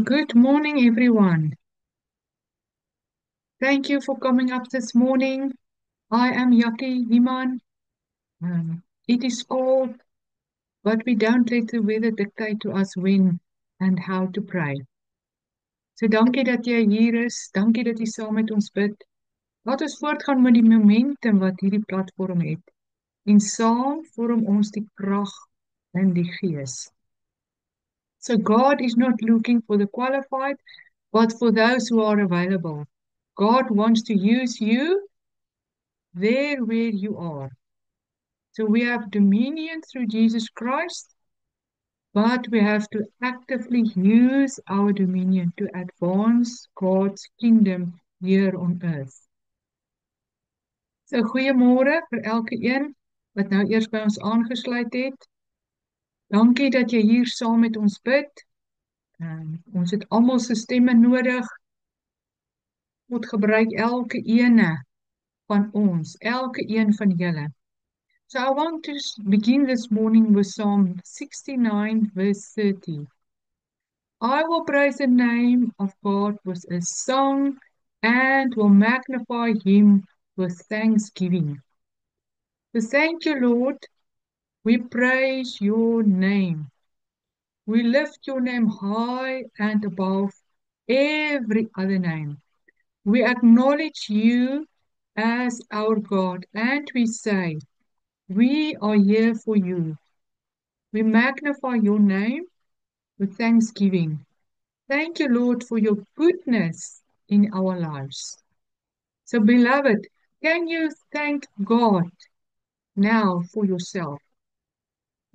Good morning, everyone. Thank you for coming up this morning. I am Yaki Himan. It is cold, but we don't let the weather dictate to us when and how to pray. So dankie dat jy hier is. Dankie dat jy saam met ons bid. Laat ons voortgaan met die momentum wat hierdie platform het. En saam vorm ons die krag in die gees. So God is not looking for the qualified, but for those who are available. God wants to use you there where you are. So we have dominion through Jesus Christ, but we have to actively use our dominion to advance God's kingdom here on earth. So goeiemôre vir elke een wat nou eers by ons aangesluit het. Dankie dat jy hier saam met ons bid. Ons het almal se stemme nodig. God gebruik elke ene van ons, elke een van julle. So I want to begin this morning with Psalm 69, verse 30. I will praise the name of God with a song and will magnify him with thanksgiving. So thank you, Lord. We praise your name. We lift your name high and above every other name. We acknowledge you as our God and we say, we are here for you. We magnify your name with thanksgiving. Thank you, Lord, for your goodness in our lives. So, beloved, can you thank God now for yourself?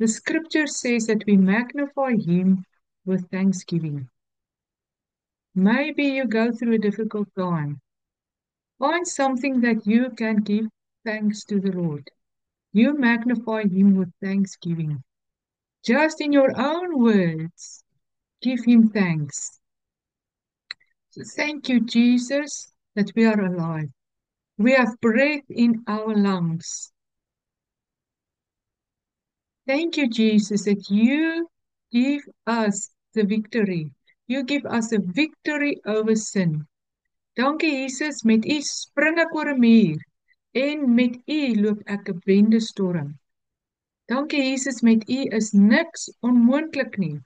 The scripture says that we magnify him with thanksgiving. Maybe you go through a difficult time. Find something that you can give thanks to the Lord. You magnify him with thanksgiving. Just in your own words, give him thanks. So thank you, Jesus, that we are alive. We have breath in our lungs. Thank you, Jesus, that you give us the victory. You give us a victory over sin. Dankie, Jesus, met u spring ek oor 'n muur en met u loop ek 'n bende storm. Dankie, Jesus, met u is niks onmoontlik nie.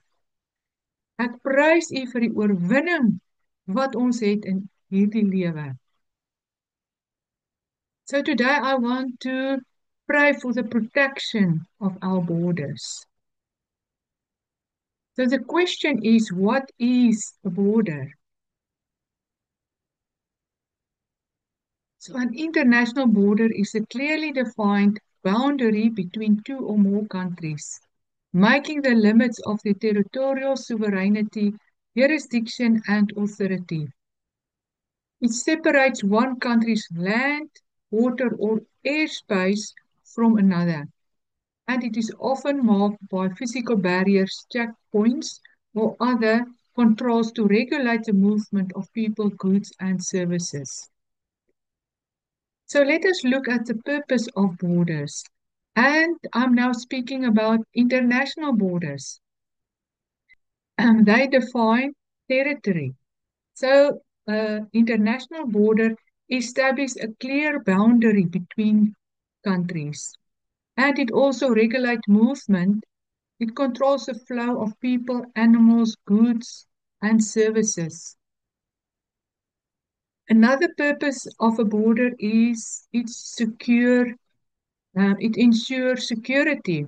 Ek prys u vir die oorwinning wat ons het in hierdie lewe. So today I want to pray for the protection of our borders. So the question is, what is a border? So an international border is a clearly defined boundary between two or more countries, making the limits of their territorial sovereignty, jurisdiction, and authority. It separates one country's land, water, or airspace from another, and it is often marked by physical barriers, checkpoints, or other controls to regulate the movement of people, goods, and services. So let us look at the purpose of borders. And I'm now speaking about international borders. And they define territory. So international border establishes a clear boundary between countries. And it also regulates movement. It controls the flow of people, animals, goods, and services. Another purpose of a border is it ensures security.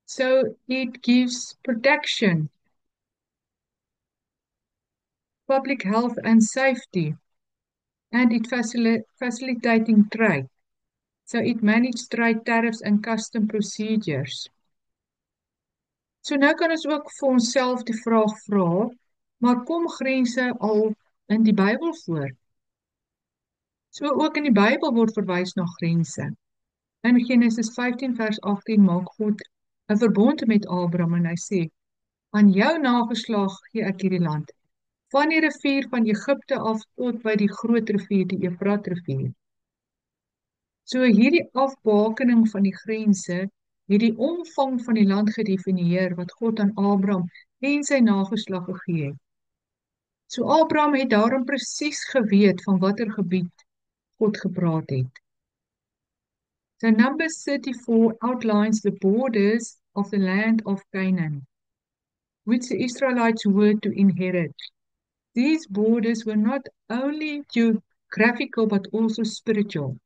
So it gives protection, public health and safety, and it facilitating trade. So it manages trade tariffs and custom procedures. So nou kan ons ook vir onsself die vraag vra, maar kom grense al in die Bybel voor? So ook in die Bybel word verwys na grense. In Genesis 15 vers 18 maak God 'n verbond met Abraham en hy sê, aan jou nageslag gee ek hierdie land, van die rivier van Egipte af tot by die groot rivier, die Efrat rivier. So hierdie afbakening van die grense het die omvang van die land gedefinieer wat God aan Abraham en sy nageslag gegee het. So Abraham het daarom presies geweet van watter gebied God gepraat het. So Numbers 34 outlines the borders of the land of Canaan, which the Israelites were to inherit. These borders were not only geographical but also spiritual.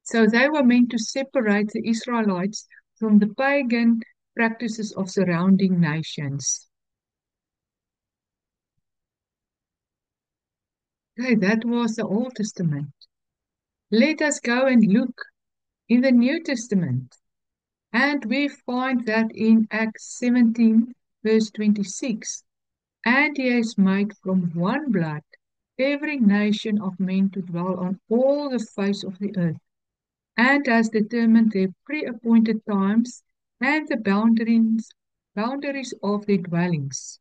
So they were meant to separate the Israelites from the pagan practices of surrounding nations. Okay, that was the Old Testament. Let us go and look in the New Testament. And we find that in Acts 17, verse 26. And he has made from one blood every nation of men to dwell on all the face of the earth, and has determined their pre-appointed times and the boundaries of their dwellings.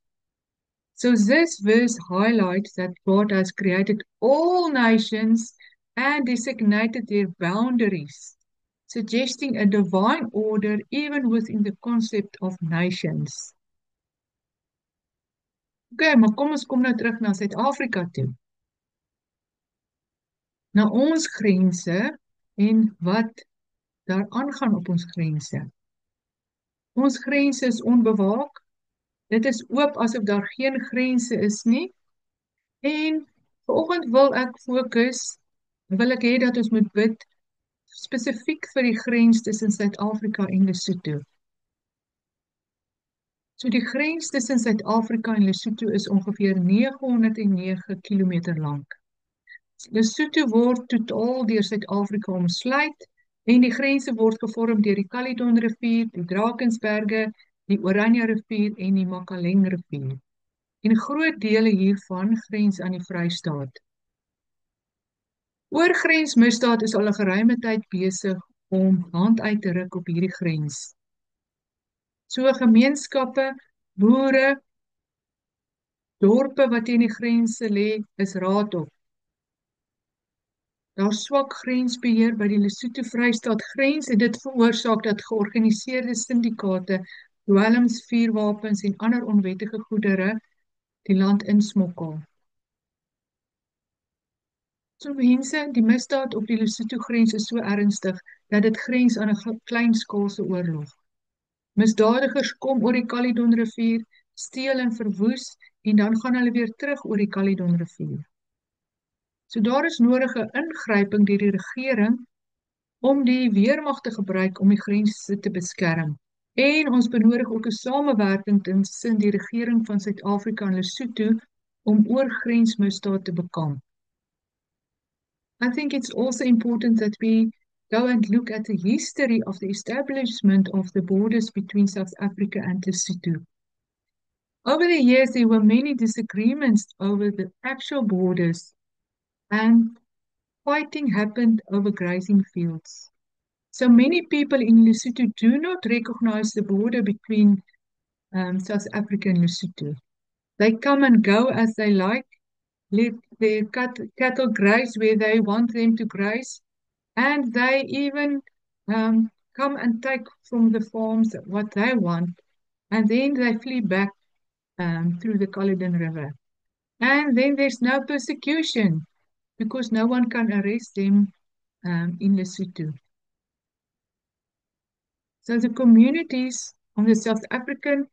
So this verse highlights that God has created all nations and designated their boundaries, suggesting a divine order even within the concept of nations. Okay, maar kom ons kom nou terug na Suid-Afrika toe. Na ons grense en wat daar aangaan op ons grense. Ons grense is onbewaak. Dit is oop asof daar geen grense is nie. En vanoggend wil ek hê dat ons moet bid spesifiek vir die grens tussen Suid-Afrika en Lesotho. So die grens tussen Suid-Afrika en Lesotho is ongeveer 909 kilometer lank. Lesotho word totaal deur Suid-Afrika omsluit en die grense word gevorm deur die Caledon rivier, die Drakensberge, die Oranje rivier en die Makaleng rivier. En groot dele hiervan grens aan die Vrystaat. Oorgrensmisdaad is al 'n geruime tyd besig om hand uit te ruk op hierdie grens. So gemeenskappe, boere, dorpe wat teen die grense lê, is raad op. Daar swak grensbeheer by die Lesotho-Vrystaat grens en dit veroorsaak dat georganiseerde syndikate dwelms, vuurwapens en ander onwettige goedere die land insmokkel. So mense, die misdaad op die Lesotho-grens is so ernstig dat dit grens aan 'n kleinskaalse oorlog. Misdadigers kom oor die Caledon rivier, steel en verwoes en dan gaan hulle weer terug oor die Caledon rivier. So daar is nodige ingryping deur die regering om die weermag te gebruik om die grense te beskerm. En ons benodig ook 'n samewerking tussen die regering van Suid-Afrika en Lesotho om oorgrensmisdaad te bekamp. I think it's also important that we go and look at the history of the establishment of the borders between South Africa and Lesotho. Over the years, there were many disagreements over the actual borders, and fighting happened over grazing fields. So many people in Lesotho do not recognize the border between South Africa and Lesotho. They come and go as they like, let their cattle graze where they want them to graze, and they even come and take from the farms what they want, and then they flee back through the Caledon River. And then there's no persecution because no one can arrest them in Lesotho. So the communities on the South African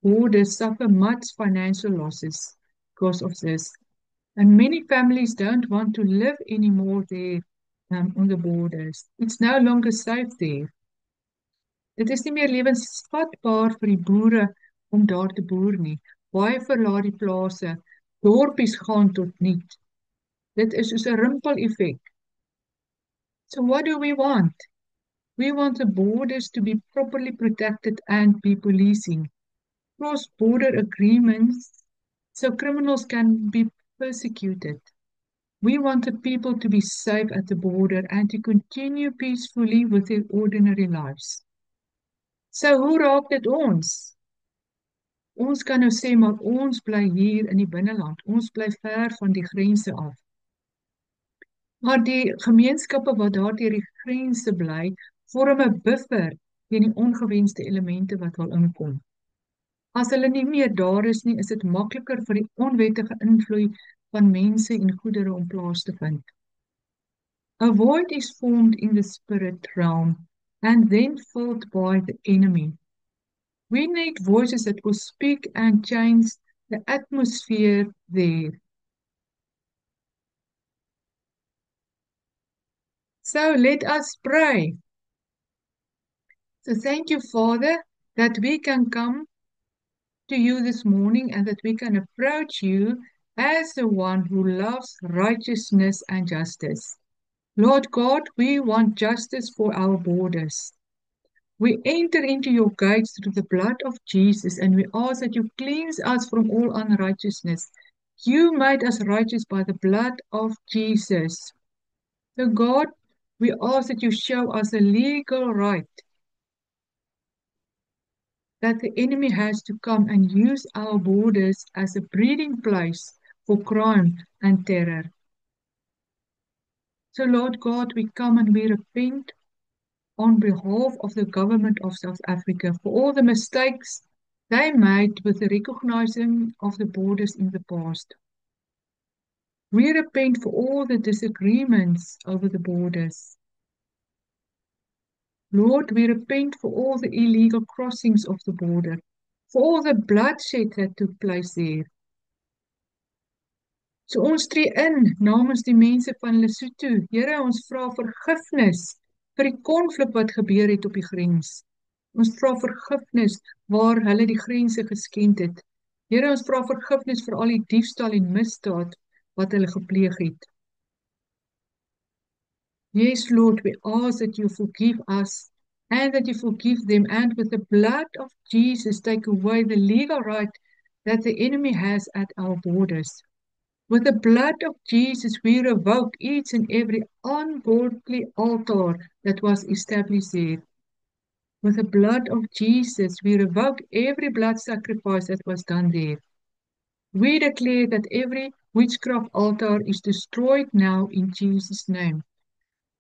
border suffer much financial losses because of this. And many families don't want to live anymore there on the borders. It's no longer safe there. Dit is nie meer lewensvatbaar vir die boere om daar te boer nie. Baie verlaat die plase, dorpies gaan tot niet. Dit is soos 'n rimpel-effek. So what do we want? We want the borders to be properly protected and be policing. Cross-border agreements so criminals can be persecuted. We want the people to be safe at the border and to continue peacefully with their ordinary lives. So hoe raak dit ons? Ons kan nou sê, maar ons bly hier in die binneland. Ons bly ver van die grense af. Maar die gemeenskappe wat daar deur die grense bly, vorm 'n buffer teen die ongewenste elemente wat wil inkom. As hulle nie meer daar is nie, is dit makliker vir die onwettige invloed van mense en goedere om plaas te vind. A void is formed in the spirit realm and then filled by the enemy. We need voices that will speak and change the atmosphere there. So let us pray. So thank you, Father, that we can come to you this morning and that we can approach you as the one who loves righteousness and justice. Lord God, we want justice for our borders. We enter into your gates through the blood of Jesus, and we ask that you cleanse us from all unrighteousness. You made us righteous by the blood of Jesus. So, God, we ask that you show us a legal right that the enemy has to come and use our borders as a breeding place for crime and terror. So, Lord God, we come and we repent on behalf of the government of South Africa for all the mistakes they made with the recognizing of the borders in the past. We repent for all the disagreements over the borders. Lord, we repent for all the illegal crossings of the border, for all the bloodshed that took place there. So ons tree in namens die mense van Lesotho. Here, ons vra vergifnis vir die konflik wat gebeur het op die grens. Ons vra vergifnis waar hulle die grense geskend het. Here, ons vra vergifnis vir al die diefstal en misdaad wat hulle gepleeg het. Yes, Lord, we ask that you forgive us and that you forgive them, and with the blood of Jesus take away the legal right that the enemy has at our borders. With the blood of Jesus, we revoke each and every ungodly altar that was established there. With the blood of Jesus, we revoke every blood sacrifice that was done there. We declare that every witchcraft altar is destroyed now in Jesus' name.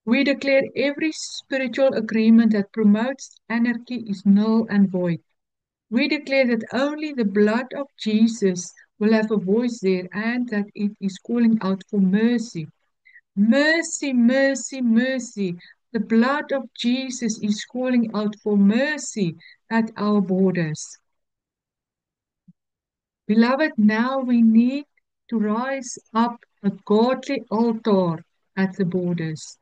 We declare every spiritual agreement that promotes anarchy is null and void. We declare that only the blood of Jesus will have a voice there and that it is calling out for mercy. Mercy, mercy, mercy. The blood of Jesus is calling out for mercy at our borders. Beloved, now we need to rise up a godly altar at the borders.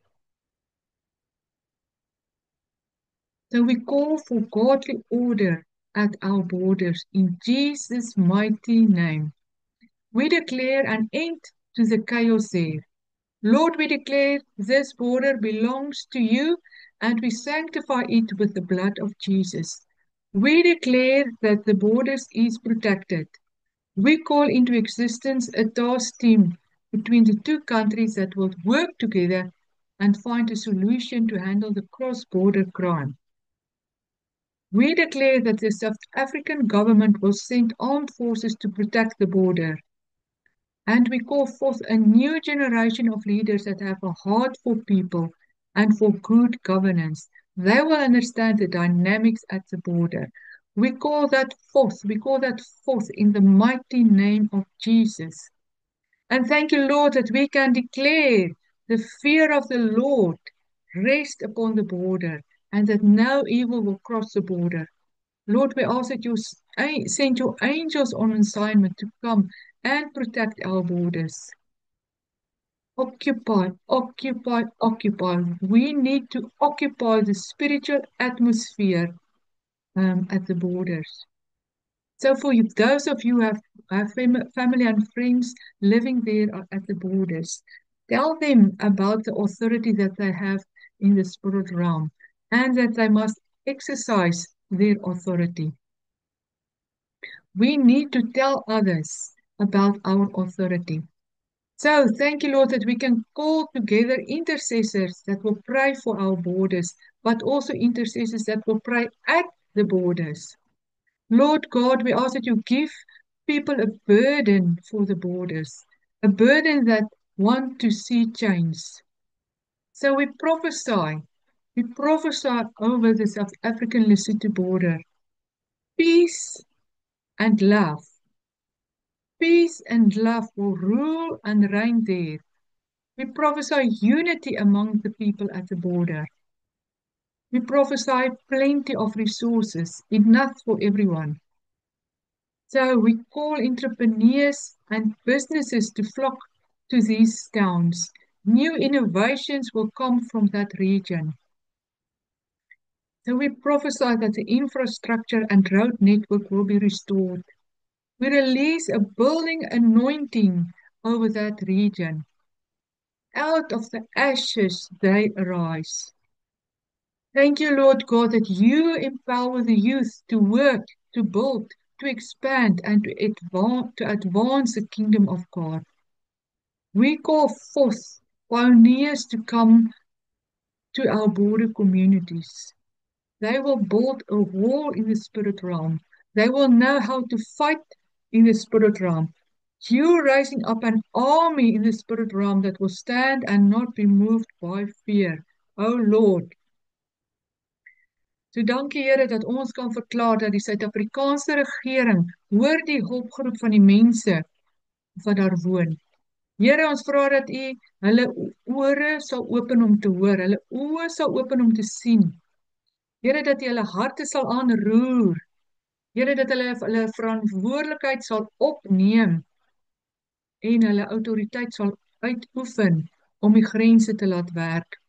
So we call for godly order at our borders in Jesus' mighty name. We declare an end to the chaos there. Lord, we declare this border belongs to you and we sanctify it with the blood of Jesus. We declare that the borders is protected. We call into existence a task team between the two countries that will work together and find a solution to handle the cross-border crime. We declare that the South African government will send armed forces to protect the border. And we call forth a new generation of leaders that have a heart for people and for good governance. They will understand the dynamics at the border. We call that forth in the mighty name of Jesus. And thank you, Lord, that we can declare the fear of the Lord rest upon the border and that no evil will cross the border. Lord, we ask that you send your angels on assignment to come and protect our borders. Occupy, occupy, occupy. We need to occupy the spiritual atmosphere at the borders. So for you, those of you who have family and friends living there at the borders, tell them about the authority that they have in the spirit realm and that they must exercise their authority. We need to tell others about our authority. So thank you, Lord, that we can call together intercessors that will pray for our borders, but also intercessors that will pray at the borders. Lord God, we ask that you give people a burden for the borders, a burden that want to see change. So we prophesy over the South African Lesotho border. Peace, and love. Peace and love will rule and reign there. We prophesy unity among the people at the border. We prophesy plenty of resources, enough for everyone. So we call entrepreneurs and businesses to flock to these towns. New innovations will come from that region. So we prophesy that the infrastructure and road network will be restored. We release a building anointing over that region. Out of the ashes they arise. Thank you, Lord God, that you empower the youth to work, to build, to expand, and to advance the kingdom of God. We call forth pioneers to come to our border communities. They will build a wall in the spirit realm. They will know how to fight in the spirit realm. You raising up an army in the spirit realm that will stand and not be moved by fear. Oh Lord. So dankie Here dat ons kan verklaar dat die Suid-Afrikaanse regering hoor die hulpgroep van die mense wat daar woon. Here, ons vra dat U hulle ore sal open om te hoor, hulle oë sal open om te sien. Here, dat U hulle harte sal aanroer. Here, dat hulle verantwoordelikheid sal opneem en hulle autoriteit sal uitoefen om die grense te laat werk.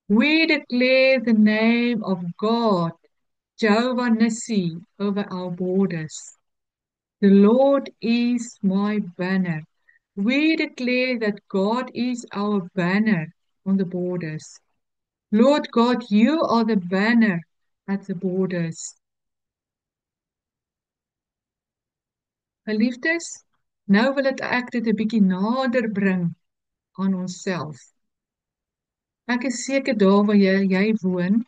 We declare the name of God, Jehovah Nissi, over our borders. The Lord is my banner. We declare that God is our banner on the borders. Lord God, you are the banner at the borders. Geliefdes, nou wil ek dit 'n bietjie nader bring aan onsself. Ek is seker daar waar jy woon,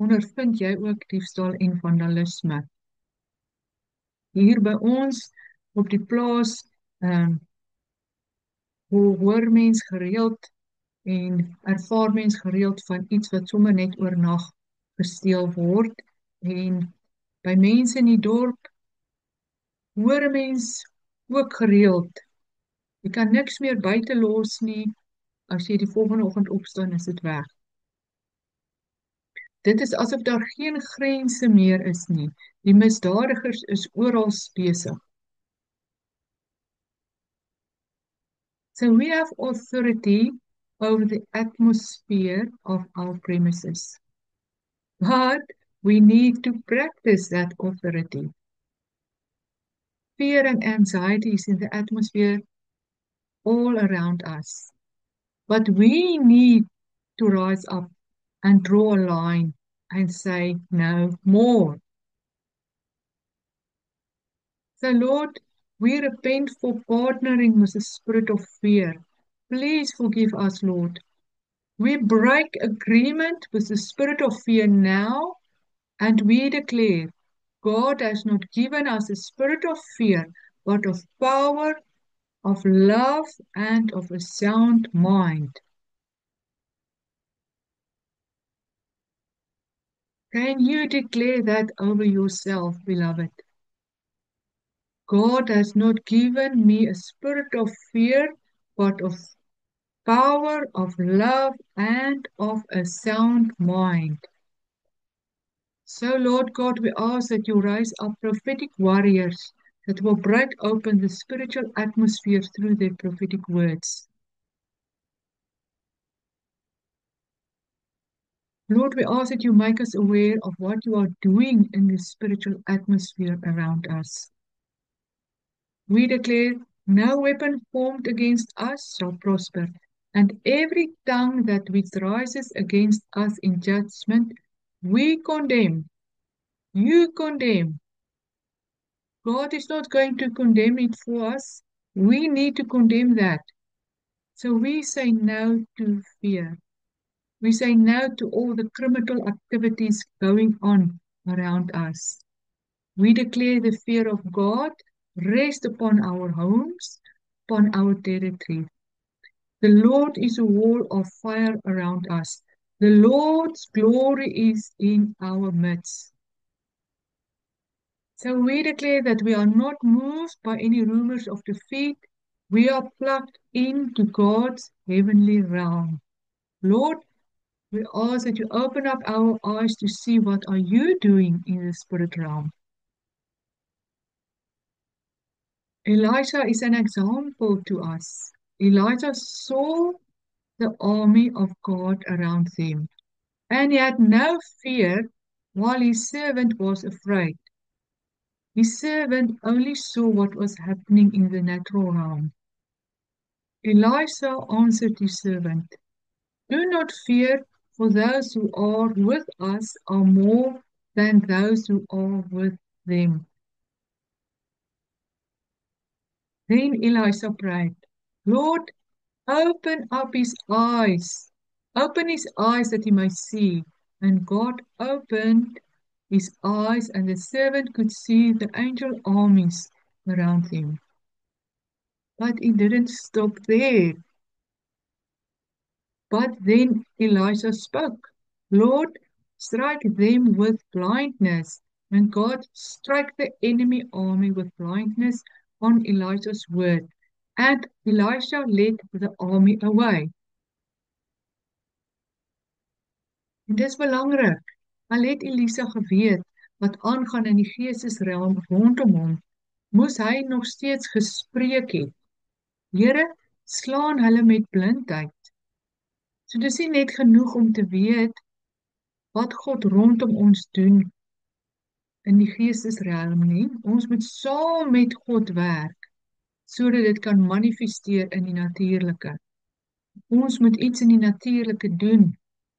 ondervind jy ook diefstal en vandalisme. Hier by ons op die plaas, hoor mens gereeld en ervaar mens gereeld van iets wat sommer net oornag gesteel word. En by mense in die dorp hoor mens ook gereeld. Jy kan niks meer buite los nie. As jy die volgende oggend opstaan, is dit weg. Dit is asof daar geen grense meer is nie. Die misdadigers is oral besig. So we have authority over the atmosphere of our premises. But we need to practice that authority. Fear and anxiety is in the atmosphere all around us. But we need to rise up and draw a line and say no more. So Lord, we repent for partnering with the spirit of fear. Please forgive us, Lord. We break agreement with the spirit of fear now, and we declare God has not given us a spirit of fear, but of power, of love, and of a sound mind. Can you declare that over yourself, beloved? God has not given me a spirit of fear, but of power, of love, and of a sound mind. So, Lord God, we ask that you raise up prophetic warriors that will break open the spiritual atmosphere through their prophetic words. Lord, we ask that you make us aware of what you are doing in the spiritual atmosphere around us. We declare no weapon formed against us shall prosper, and every tongue that which rises against us in judgment, we condemn. You condemn. God is not going to condemn it for us. We need to condemn that. So we say no to fear. We say no to all the criminal activities going on around us. We declare the fear of God rest upon our homes, upon our territory. The Lord is a wall of fire around us. The Lord's glory is in our midst. So we declare that we are not moved by any rumors of defeat. We are plugged into God's heavenly realm. Lord, we ask that you open up our eyes to see what are you doing in the spirit realm. Elijah is an example to us. Elijah saw the army of God around them, and he had no fear while his servant was afraid. His servant only saw what was happening in the natural realm. Elisha answered his servant, "Do not fear, for those who are with us are more than those who are with them." Then Elisha prayed, "Lord, open his eyes that he may see." And God opened his eyes, and the servant could see the angel armies around him. But he didn't stop there. But then Elisha spoke, "Lord, strike them with blindness." And God struck the enemy army with blindness on Elisha's word. And Elisha led the army away. En dis belangrik. Al het Elisa geweet wat aangaan in die geestesrealm rondom hom, moes hy nog steeds gespreek het. Here, slaan hulle met blindheid. So dis nie net genoeg om te weet wat God rondom ons doen in die geestesrealm nie. Ons moet saam met God werk sodat dit kan manifesteer in die natuurlike. Ons moet iets in die natuurlike doen.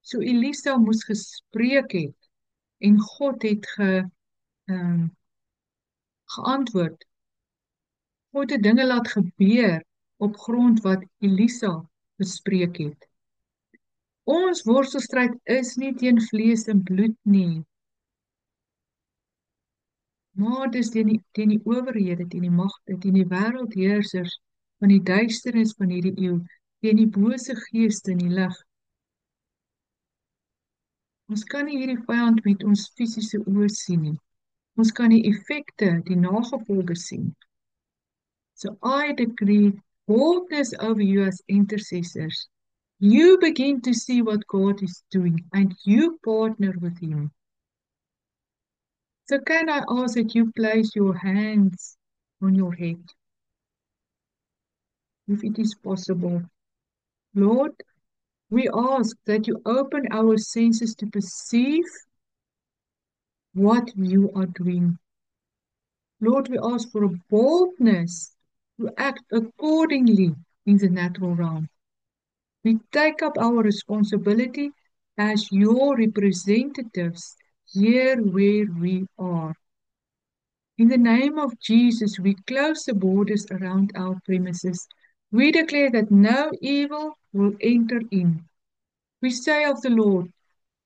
So Elisa moes gespreek het en God het geantwoord. God het dinge laat gebeur op grond wat Elisa bespreek het. Ons worstelstryd is nie teen vlees en bloed nie, maar dis teen die owerhede, teen die magte, teen die wêreldheersers van die duisternis van hierdie eeu, teen die bose geeste in die lig. Ons kan nie hierdie vyand met ons fisiese oë sien nie. Ons kan die effekte, die nagevolge sien. So I decree boldness over you as intercessors. You begin to see what God is doing and you partner with Him. So can I ask that you place your hands on your head, if it is possible. Lord, we ask that you open our senses to perceive what you are doing. Lord, we ask for a boldness to act accordingly in the natural realm. We take up our responsibility as your representatives here where we are. In the name of Jesus, we close the borders around our premises. We declare that no evil will enter in. We say of the Lord,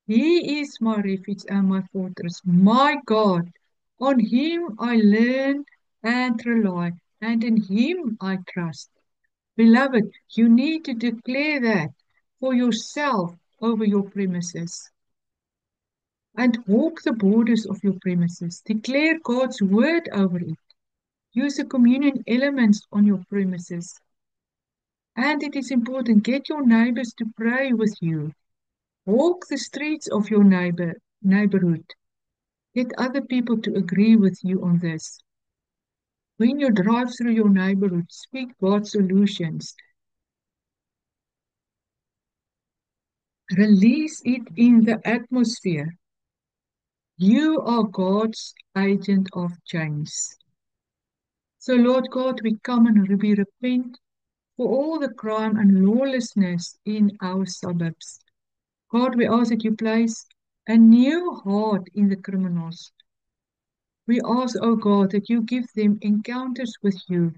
He is my refuge and my fortress, my God. On Him I learn and rely, and in Him I trust. Beloved, you need to declare that for yourself over your premises. And walk the borders of your premises. Declare God's word over it. Use the communion elements on your premises. And it is important, get your neighbors to pray with you. Walk the streets of your neighborhood. Get other people to agree with you on this. When you drive through your neighborhood, speak God's solutions. Release it in the atmosphere. You are God's agent of change. So, Lord God, we come and we repent for all the crime and lawlessness in our suburbs. God, we ask that you place a new heart in the criminals. We ask, oh God, that you give them encounters with you,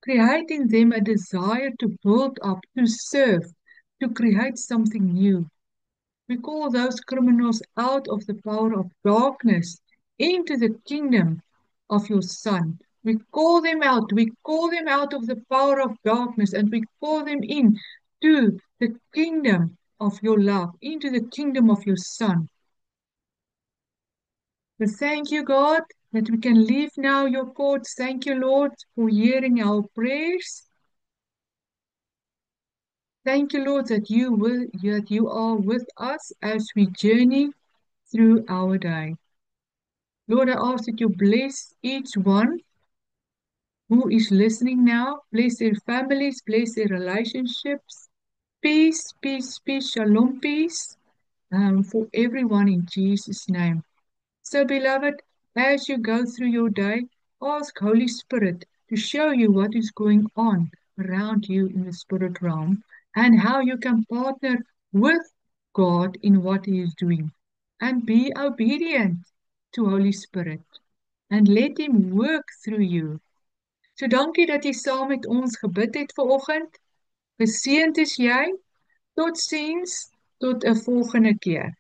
create in them a desire to build up, to serve, to create something new. We call those criminals out of the power of darkness into the kingdom of your Son. We call them out. We call them out of the power of darkness and we call them in to the kingdom of your love, into the kingdom of your Son. We thank you, God, that we can leave now your courts. Thank you, Lord, for hearing our prayers. Thank you, Lord, that you are with us as we journey through our day. Lord, I ask that you bless each one who is listening now. Bless their families, bless their relationships. Peace, peace, peace, shalom, peace for everyone in Jesus' name. So, beloved, as you go through your day, ask Holy Spirit to show you what is going on around you in the spirit realm and how you can partner with God in what He is doing. And be obedient to Holy Spirit and let Him work through you. So dankie dat jy saam met ons gebid het vanoggend. Geseënd is jy. Totsiens, tot 'n volgende keer.